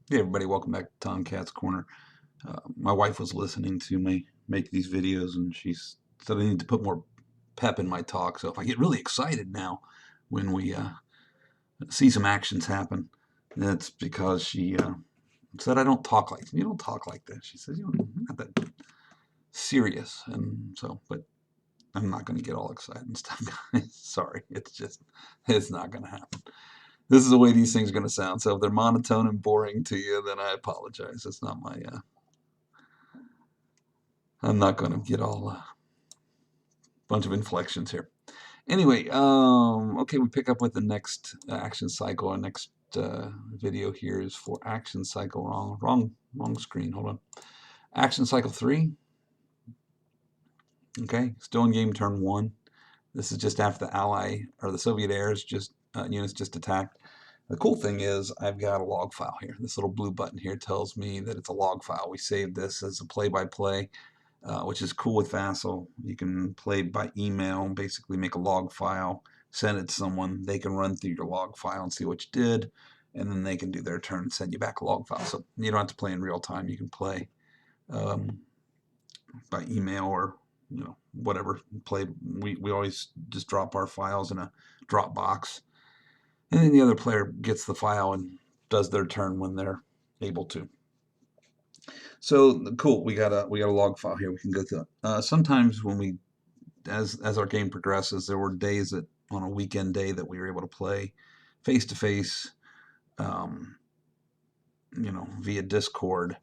Hey everybody, welcome back to Tomcat's Corner. My wife was listening to me make these videos and she said I need to put more pep in my talk. So if I get really excited now when we see some actions happen, that's because she said I don't talk like you don't talk like this. She says you're not that serious, and so but I'm not going to get all excited and stuff, guys. Sorry, it's not going to happen. This is the way these things are going to sound. So if they're monotone and boring to you, then I apologize. It's not my I'm not going to get all bunch of inflections here. Anyway, okay, we pick up with the next action cycle. Our next video here is for action cycle. Wrong screen. Hold on. Action cycle 3. Okay, still in game turn 1. This is just after the Ally or the Soviet units just attacked. The cool thing is I've got a log file here. This little blue button here tells me that it's a log file. We saved this as a play-by-play. Which is cool with Vassal. You can play by email, basically make a log file, send it to someone. They can run through your log file and see what you did, and then they can do their turn and send you back a log file. So you don't have to play in real time. You can play by email or whatever. We always just drop our files in a Dropbox, and then the other player gets the file and does their turn when they're able to. So cool, we got a log file here. We can go through it. Sometimes when as our game progresses, there were days that on a weekend day that we were able to play face to face, via Discord.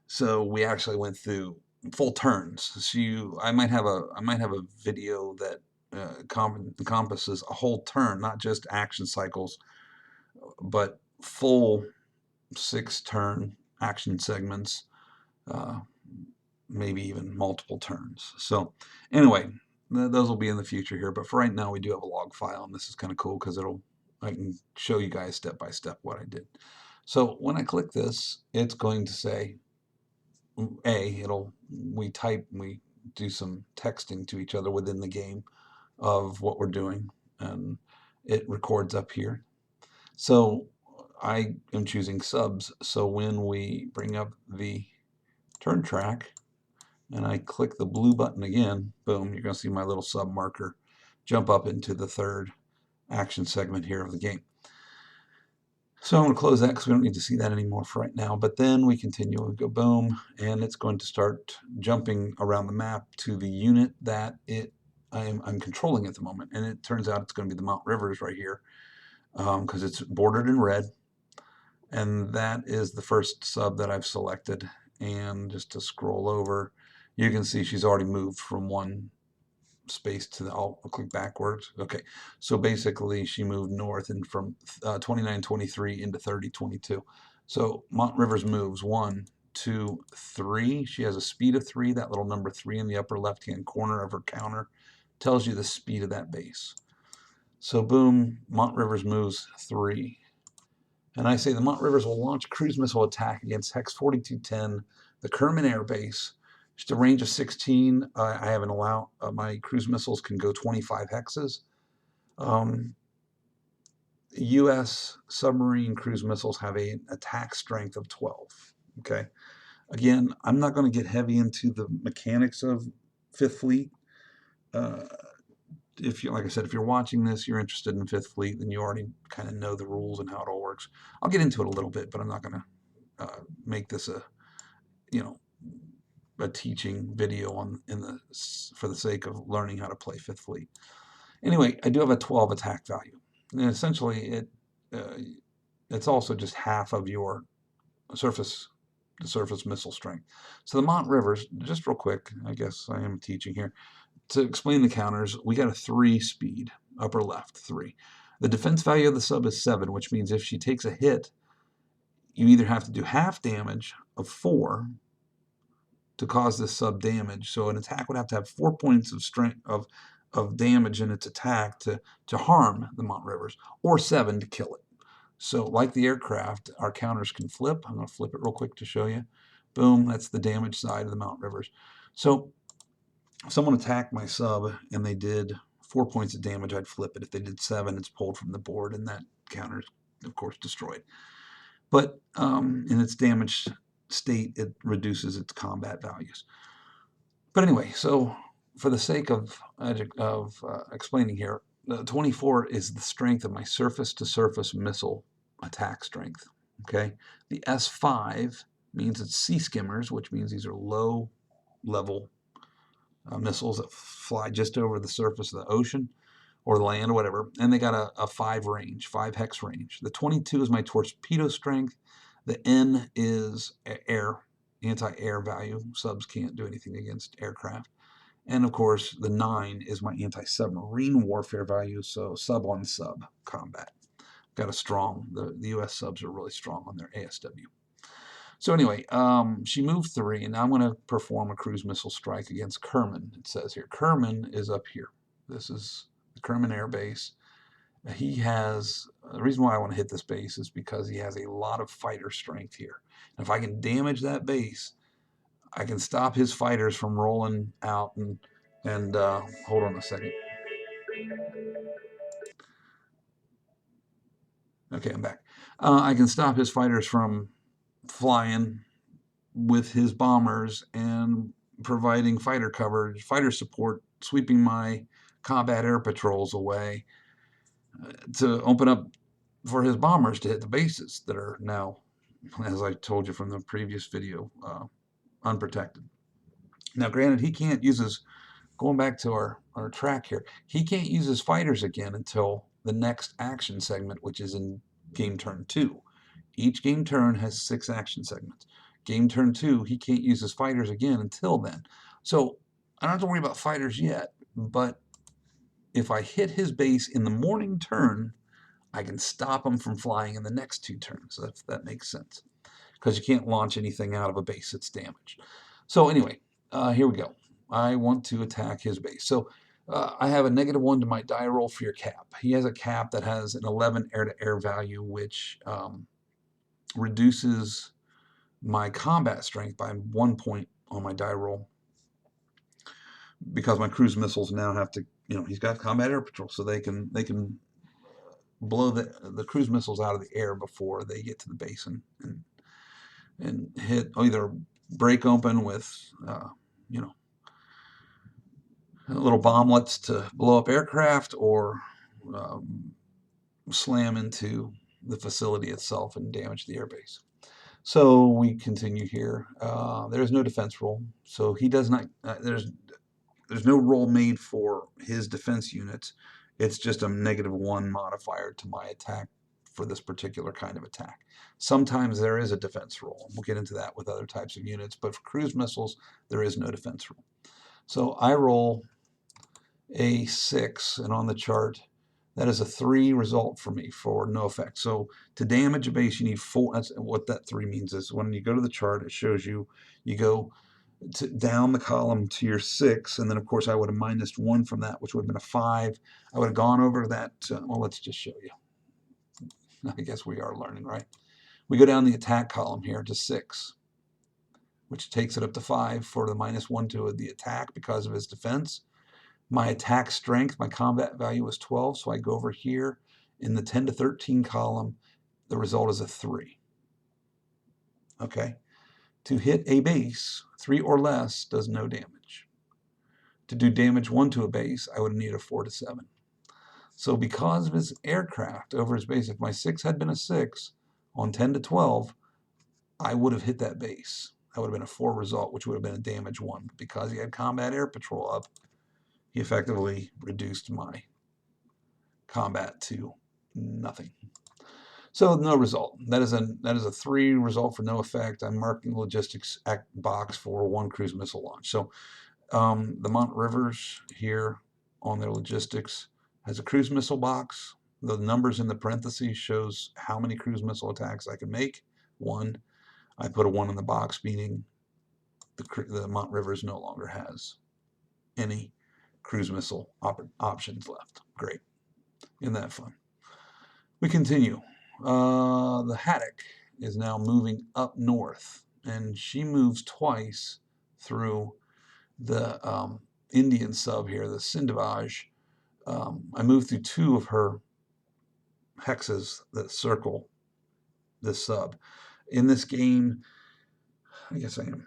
So we actually went through full turns. So I might have a video that encompasses a whole turn, not just action cycles, but full 6-turn action segments. Maybe even multiple turns. So anyway, those will be in the future here, but for right now we do have a log file, and this is kind of cool because I can show you guys step by step what I did. So when I click this, it's going to say we do some texting to each other within the game of what we're doing, and it records up here. So I am choosing subs, so when we bring up the turn track and I click the blue button again, boom, you're going to see my little sub marker jump up into the third action segment here of the game. So I'm going to close that because we don't need to see that anymore for right now. But then we continue and go boom, and it's going to start jumping around the map to the unit that I'm controlling at the moment. And it turns out it's going to be the Mount Rivers right here because it's bordered in red. And that is the first sub that I've selected. And just to scroll over, you can see she's already moved from one space to the, I'll click backwards. Okay, so basically she moved north and from 2923 into 3022. So Mont Rivers moves 1, 2, 3. She has a speed of 3. That little number 3 in the upper left-hand corner of her counter tells you the speed of that base. So boom, Mont Rivers moves 3. And I say the Mont Rivers will launch a cruise missile attack against Hex 4210, the Kerman Air Base. Just a range of 16. I have an my cruise missiles can go 25 hexes. U.S. submarine cruise missiles have an attack strength of 12. Okay. Again, I'm not going to get heavy into the mechanics of Fifth Fleet. Like I said, if you're watching this, you're interested in Fifth Fleet, then you already kind of know the rules and how it all works. I'll get into it a little bit, but I'm not going to make this a teaching video for the sake of learning how to play Fifth Fleet. Anyway, I do have a 12 attack value, and essentially it's also just half of your surface missile strength. So the Mont Rivers, just real quick, I guess I am teaching here. To explain the counters, we got a 3 speed, upper left, 3. The defense value of the sub is 7, which means if she takes a hit, you either have to do half damage of 4 to cause this sub damage. So an attack would have to have 4 points of strength of damage in its attack to harm the Mont Rivers, or 7 to kill it. So like the aircraft, our counters can flip. I'm going to flip it real quick to show you. Boom, that's the damage side of the Mount Rivers. So if someone attacked my sub and they did 4 points of damage, I'd flip it. If they did 7, it's pulled from the board, and that counter is, of course, destroyed. but in its damaged state, it reduces its combat values. But anyway, so for the sake of explaining here, the 24 is the strength of my surface-to-surface missile attack strength. Okay, the S5 means it's sea skimmers, which means these are low-level missiles that fly just over the surface of the ocean or the land or whatever, and they got a 5 hex range. The 22 is my torpedo strength. The N is anti-air value. Subs can't do anything against aircraft. And of course, the 9 is my anti-submarine warfare value, so sub-on-sub combat. Got a strong, the US subs are really strong on their ASW. So anyway, she moved 3, and now I'm going to perform a cruise missile strike against Kerman. It says here, Kerman is up here. This is the Kerman Air Base. He has, the reason why I want to hit this base is because he has a lot of fighter strength here. And if I can damage that base, I can stop his fighters from rolling out and hold on a second. Okay, I'm back. I can stop his fighters from flying with his bombers and providing fighter coverage, fighter support, sweeping my combat air patrols away to open up for his bombers to hit the bases that are now, as I told you from the previous video, unprotected. Now, granted, he can't use his, going back to our track here, he can't use his fighters again until the next action segment, which is in game turn 2. Each game turn has 6 action segments. Game turn 2, he can't use his fighters again until then. So I don't have to worry about fighters yet, but if I hit his base in the morning turn, I can stop him from flying in the next 2 turns. So that makes sense, because you can't launch anything out of a base that's damaged. So anyway, here we go. I want to attack his base. So I have a -1 to my die roll for your cap. He has a cap that has an 11 air-to-air value, which reduces my combat strength by 1 point on my die roll, because my cruise missiles now have to, he's got combat air patrol, so they can blow the cruise missiles out of the air before they get to the base and hit, either break open with little bomblets to blow up aircraft, or slam into the facility itself and damage the airbase. So we continue here. There's no defense roll, so he does not. There's no roll made for his defense units. It's just a -1 modifier to my attack for this particular kind of attack. Sometimes there is a defense roll. We'll get into that with other types of units, but for cruise missiles, there is no defense roll. So I roll a 6, and on the chart, that is a 3 result for me for no effect. So to damage a base, you need 4. That's what that 3 means is when you go to the chart, it shows you go down the column to your 6, and then of course I would have -1 from that, which would have been a 5. I would have gone over that. Well, let's just show you. I guess we are learning, right? We go down the attack column here to 6, which takes it up to 5 for the -1 to the attack because of his defense. My attack strength, my combat value was 12, so I go over here in the 10 to 13 column. The result is a 3. Okay? To hit a base, 3 or less does no damage. To do damage 1 to a base, I would need a 4 to 7. So because of his aircraft over his base, if my 6 had been a 6 on 10 to 12, I would have hit that base. That would have been a 4 result, which would have been a damage 1. But because he had combat air patrol up, he effectively reduced my combat to nothing. So no result. That is a 3 result for no effect. I'm marking the logistics box for 1 cruise missile launch. So the Mont Rivers here on their logistics has a cruise missile box. The numbers in the parentheses shows how many cruise missile attacks I can make. 1. I put a 1 in the box, meaning the Mont Rivers no longer has any cruise missile options left. Great. Isn't that fun? We continue. The Haddock is now moving up north, and she moves twice through the Indian sub here, the Sindhvaj. I moved through 2 of her hexes that circle this sub. In this game, I guess I am.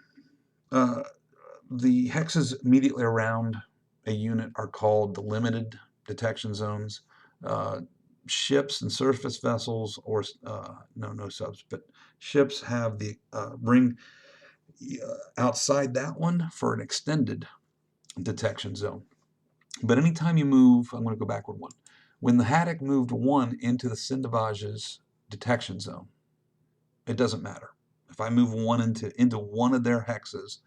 The hexes immediately around a unit are called the limited detection zones. Ships and surface vessels, or no subs, but ships have the ring outside that one for an extended detection zone. But anytime you move, I'm going to go backward one. When the Haddock moved one into the Cindevage's detection zone, it doesn't matter. If I move one into one of their hexes,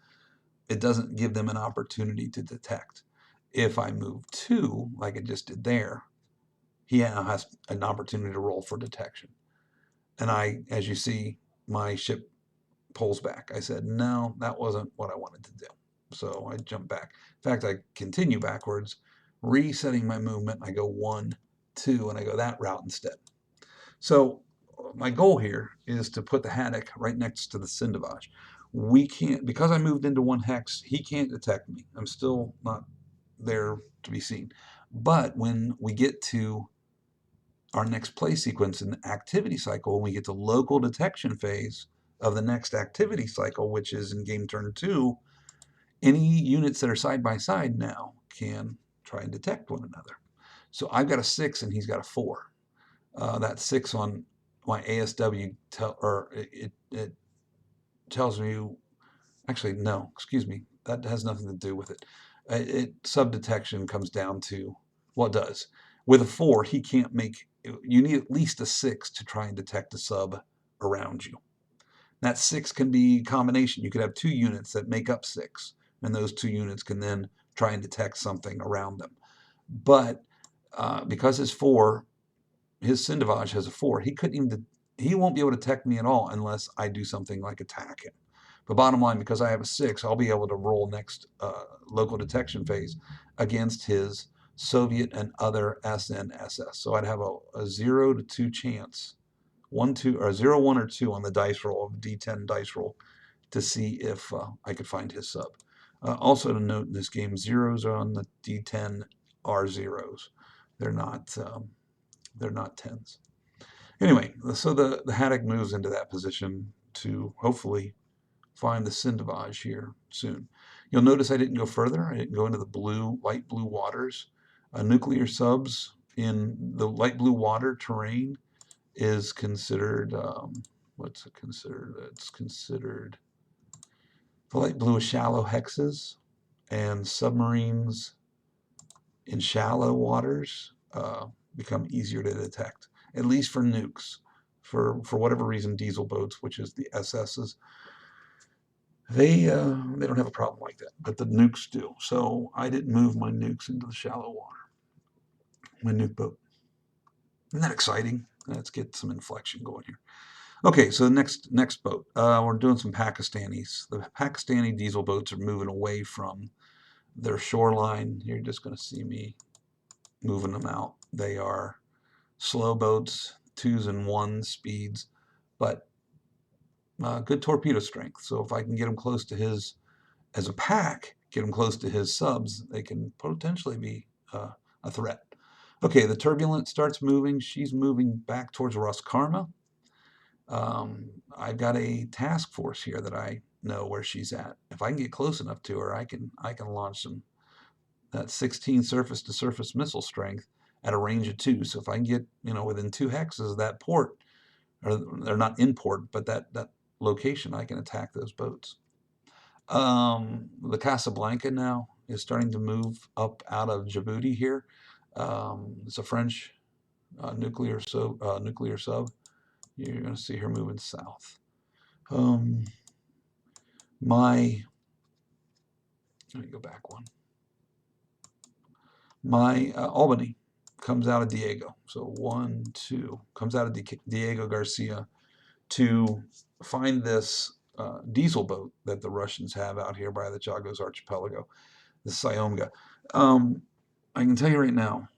it doesn't give them an opportunity to detect. If I move two, like it just did there, he now has an opportunity to roll for detection. And as you see, my ship pulls back. I said, no, that wasn't what I wanted to do. So I jump back. In fact, I continue backwards, resetting my movement. I go 1, 2, and I go that route instead. So my goal here is to put the Haddock right next to the Cindevage. We can't, because I moved into one hex, he can't detect me. I'm still not there to be seen. But when we get to our next play sequence in the activity cycle, when we get to local detection phase of the next activity cycle, which is in game turn 2, any units that are side by side now can try and detect one another. So I've got a 6 and he's got a 4. That 6 on my ASW it tells me, actually no, excuse me, that has nothing to do with it. Sub detection comes down to, well, it does. With a 4, he can't make, you need at least a 6 to try and detect a sub around you. That 6 can be a combination. You could have 2 units that make up 6, and those 2 units can then try and detect something around them. But because his Cindevage has a 4, he won't be able to detect me at all unless I do something like attack him. But bottom line, because I have a 6, I'll be able to roll next local detection phase against his Soviet and other SNSS. So I'd have a 0 to 2 chance, 1, 2, or 0, 1, or 2 on the dice roll of D10 dice roll to see if I could find his sub. Also to note in this game, zeros on the D10 are zeros. They're not 10s. Anyway, so the Haddock moves into that position to hopefully find the Cindevage here soon. You'll notice I didn't go further. I didn't go into the light blue waters. Nuclear subs in the light blue water terrain is considered, what's it considered? It's considered, the light blue is shallow hexes, and submarines in shallow waters become easier to detect, at least for nukes. For whatever reason, diesel boats, which is the SSs, they don't have a problem like that, but the nukes do. So I didn't move my nukes into the shallow water, my nuke boat. Isn't that exciting? Let's get some inflection going here. Okay, so the next boat. We're doing some Pakistanis. The Pakistani diesel boats are moving away from their shoreline. You're just going to see me moving them out. They are slow boats, 2s and 1s speeds, but good torpedo strength. So if I can get them close to his, as a pack, get them close to his subs, they can potentially be a threat. Okay, the Turbulent starts moving. She's moving back towards Roskarma. I've got a task force here that I know where she's at. If I can get close enough to her, I can launch that 16 surface-to-surface missile strength at a range of 2. So if I can get within 2 hexes of that port, or they're not in port, but that location, I can attack those boats. The Casablanca now is starting to move up out of Djibouti here. It's a French nuclear sub. You're going to see her moving south. Let me go back one. My Albany comes out of Diego. So 1, 2, comes out of Diego Garcia to find this diesel boat that the Russians have out here by the Chagos Archipelago, the Syomga. I can tell you right now,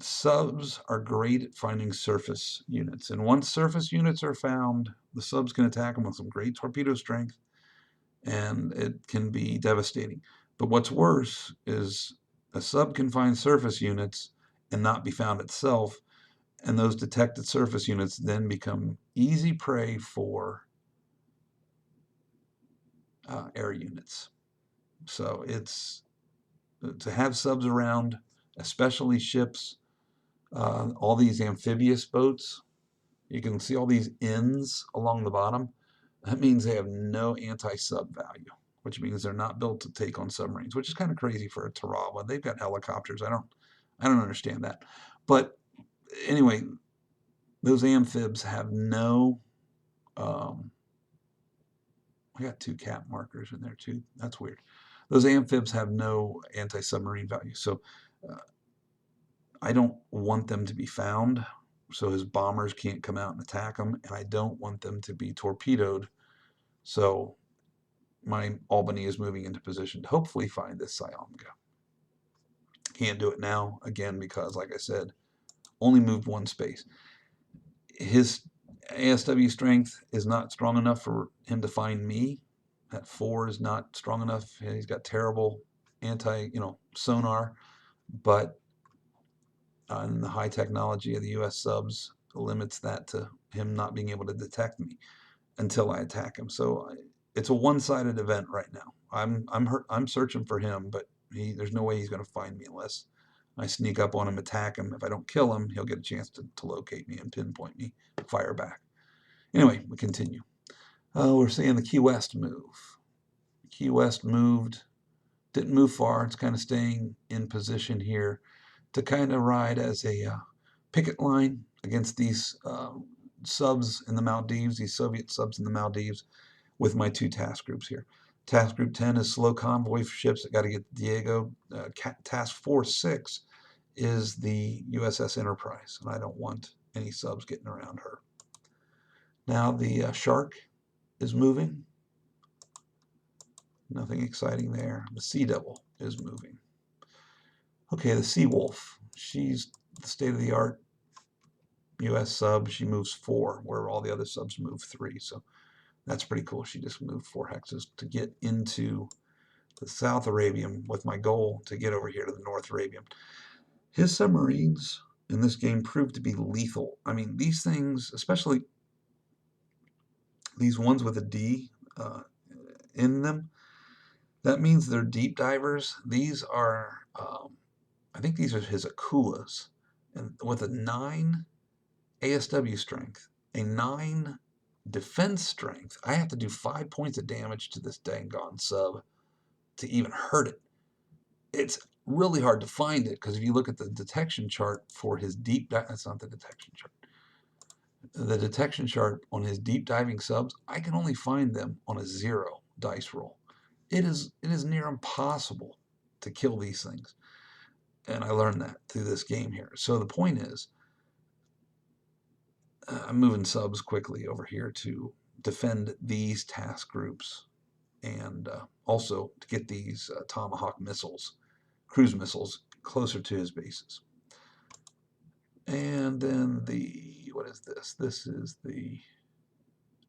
subs are great at finding surface units. And once surface units are found, the subs can attack them with some great torpedo strength, and it can be devastating. But what's worse is a sub can find surface units and not be found itself, And those detected surface units then become easy prey for air units. So it's to have subs around, especially ships, all these amphibious boats. You can see all these N's along the bottom. That means they have no anti-sub value, which means they're not built to take on submarines, which is kind of crazy for a Tarawa. They've got helicopters. I don't understand that. But anyway, those amphibs have no. I got 2 cap markers in there too. That's weird. Those amphibs have no anti-submarine value, so I don't want them to be found, so his bombers can't come out and attack them, and I don't want them to be torpedoed, so my Albany is moving into position to hopefully find this Siamga. Can't do it now, again, because, like I said, only moved 1 space. His ASW strength is not strong enough for him to find me. That 4 is not strong enough. He's got terrible sonar, but and the high technology of the U.S. subs limits that to him not being able to detect me until I attack him. So it's a one-sided event right now. I'm searching for him, but there's no way he's going to find me unless I sneak up on him, attack him. If I don't kill him, he'll get a chance to locate me and pinpoint me, fire back. Anyway, we continue. We're seeing the Key West move. Key West moved, didn't move far. It's kind of staying in position here to kind of ride as a picket line against these subs in the Maldives, these Soviet subs in the Maldives, with my 2 task groups here. Task Group 10 is slow convoy for ships that got to get to Diego. Task Force 6 is the USS Enterprise, and I don't want any subs getting around her. Now the Shark is moving. Nothing exciting there. The Sea Devil is moving. Okay, the Sea Wolf. She's the state-of-the-art U.S. sub. She moves 4, where all the other subs move 3. So that's pretty cool. She just moved 4 hexes to get into the South Arabian with my goal to get over here to the North Arabian. His submarines in this game proved to be lethal. I mean, these things, especially these ones with a D in them, that means they're deep divers. These are, I think these are his Akulas. And with a 9 ASW strength, a 9 defense strength, I have to do 5 points of damage to this dang gone sub to even hurt it. It's really hard to find it because if you look at the detection chart for his deep dive, that's not the detection chart. The detection chart on his deep diving subs, I can only find them on a 0 dice roll. It is near impossible to kill these things. And I learned that through this game here. So the point is, I'm moving subs quickly over here to defend these task groups and also to get these Tomahawk missiles, cruise missiles, closer to his bases. And then what is this? This is the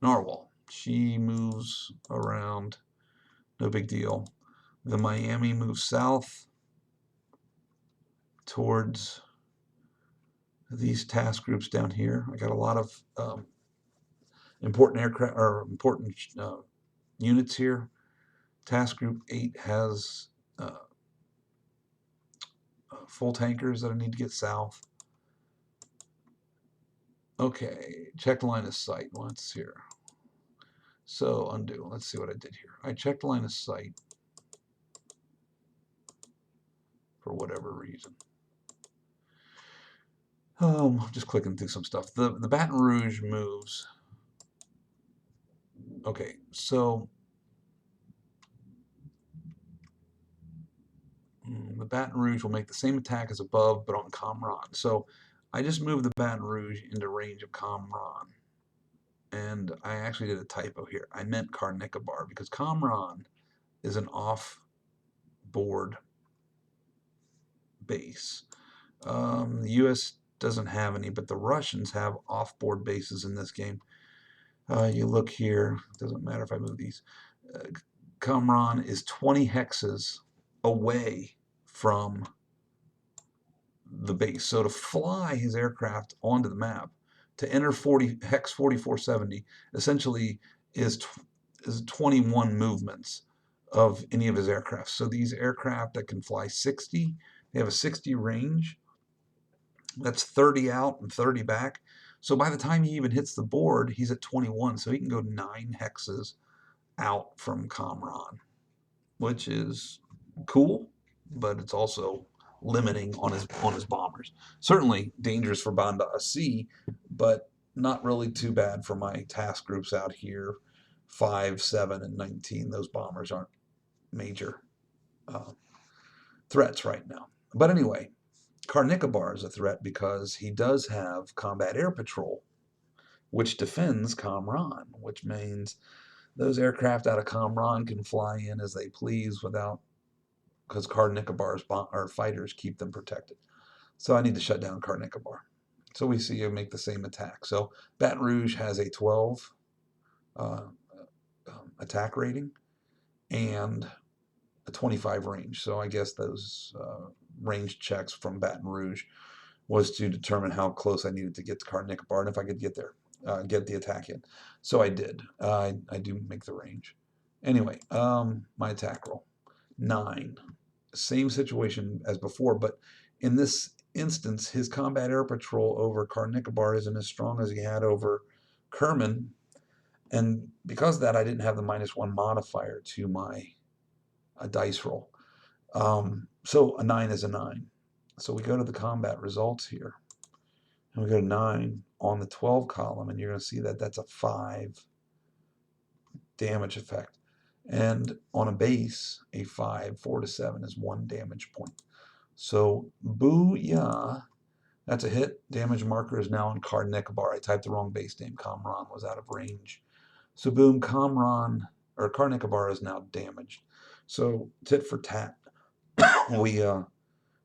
Narwhal. She moves around, no big deal. The Miami moves south towards these task groups down here. I got a lot of important aircraft or important units here. Task Group 8 has full tankers that I need to get south. Okay, check line of sight once here. So undo. Let's see what I did here. I checked line of sight for whatever reason. Just clicking through some stuff. The Baton Rouge moves. Okay, so the Baton Rouge will make the same attack as above, but on Cam Rahn. So I just moved the Baton Rouge into range of Cam Rahn. And I actually did a typo here. I meant Car Nicobar because Cam Rahn is an off-board base. The U.S. doesn't have any, but the Russians have off-board bases in this game. You look here. It doesn't matter if I move these. Cam Rahn is 20 hexes away from the base. So to fly his aircraft onto the map, to enter hex 4470, essentially is 21 movements of any of his aircraft. So these aircraft that can fly 60, they have a 60 range. That's 30 out and 30 back. So by the time he even hits the board, he's at 21. So he can go 9 hexes out from Cam Rahn, which is cool, but it's also limiting on his bombers. Certainly dangerous for Banda SC, but not really too bad for my task groups out here. 5, 7, and 19. Those bombers aren't major threats right now. But anyway, Car Nicobar is a threat because he does have combat air patrol, which defends Cam Rahn, which means those aircraft out of Cam Rahn can fly in as they please without, because Car Nicobar's fighters keep them protected. So I need to shut down Car Nicobar. So we see you make the same attack. So Baton Rouge has a 12 attack rating and a 25 range. So I guess those range checks from Baton Rouge was to determine how close I needed to get to Car Nicobar and if I could get there, get the attack in. So I did. I do make the range. Anyway, my attack roll, 9. Same situation as before, but in this instance, his combat air patrol over Car Nicobar isn't as strong as he had over Kerman, and because of that, I didn't have the -1 modifier to my dice roll. So a 9 is a 9. So we go to the combat results here, and we go to 9 on the 12 column, and you're going to see that that's a 5 damage effect. And on a base, a 5, 4 to 7 is 1 damage point. So booyah, that's a hit. Damage marker is now on Car Nicobar. I typed the wrong base name. Cam Rahn was out of range. So boom, Cam Rahn, or Car Nicobar is now damaged. So tit for tat.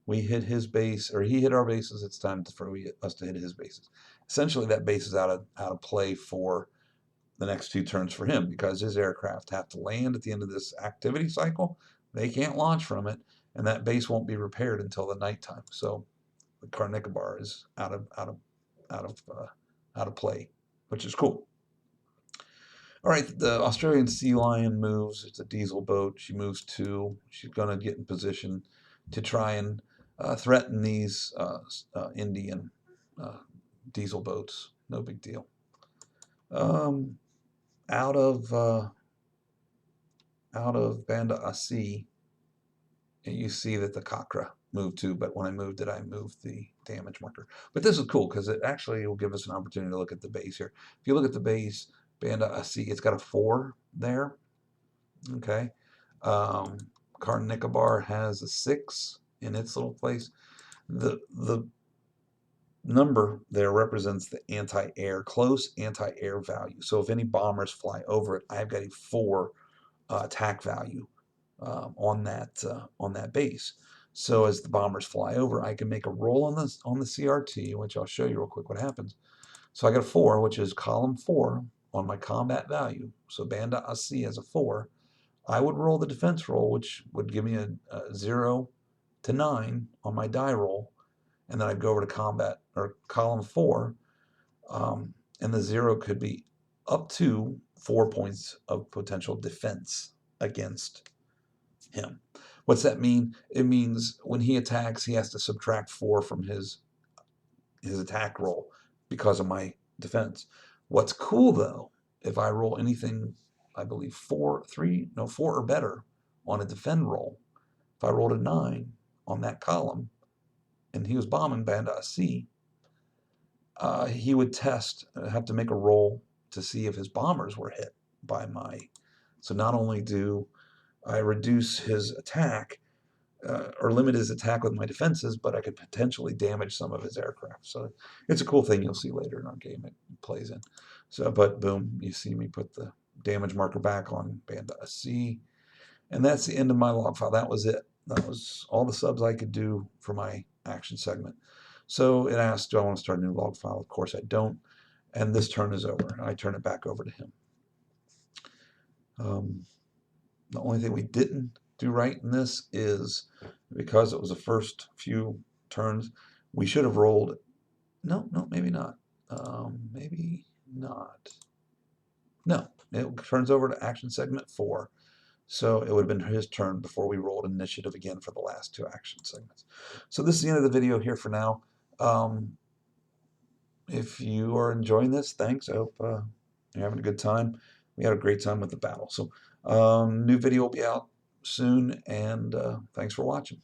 We hit his base, or he hit our bases. It's time for us to hit his bases. Essentially, that base is out of play for the next 2 turns for him because his aircraft have to land at the end of this activity cycle. They can't launch from it, and that base won't be repaired until the nighttime. So the Car Nicobar is out of play, which is cool. All right, the Australian Sea Lion moves. It's a diesel boat. She moves 2. She's going to get in position to try and threaten these Indian diesel boats. No big deal. Out of Banda SC, you see that the Kakra moved 2, but when I moved it, I moved the damage marker. But this is cool because it actually will give us an opportunity to look at the base here. If you look at the base, Banda SC, it's got a 4 there. Okay. Car Nicobar has a 6 in its little place. The number there represents the anti-air, close anti-air value. So if any bombers fly over it, I've got a 4 attack value on that base. So as the bombers fly over, I can make a roll on the CRT, which I'll show you real quick what happens. So I got a 4, which is column 4 on my combat value. So Banda SC has a 4. I would roll the defense roll, which would give me a 0 to 9 on my die roll, and then I'd go over to combat or column 4, and the 0 could be up to 4 points of potential defense against him. What's that mean? It means when he attacks, he has to subtract 4 from his attack roll because of my defense. What's cool though, if I roll anything, I believe 4 or better on a defend roll, if I rolled a 9 on that column and he was bombing Banda SC, he would have to make a roll to see if his bombers were hit by my. So not only do I reduce his attack or limit his attack with my defenses, but I could potentially damage some of his aircraft. So it's a cool thing you'll see later in our game it plays in. So, but boom, you see me put the damage marker back on Banda SC. And that's the end of my log file. That was it. That was all the subs I could do for my action segment. So it asked, do I want to start a new log file? Of course I don't. And this turn is over. I turn it back over to him. The only thing we didn't do right in this is, because it was the first few turns, We should have rolled. No, no, maybe not. Maybe not. No, it turns over to action segment 4. So it would have been his turn before we rolled initiative again for the last 2 action segments. So this is the end of the video here for now. If you are enjoying this, thanks. I hope you're having a good time. We had a great time with the battle. So new video will be out soon, and thanks for watching.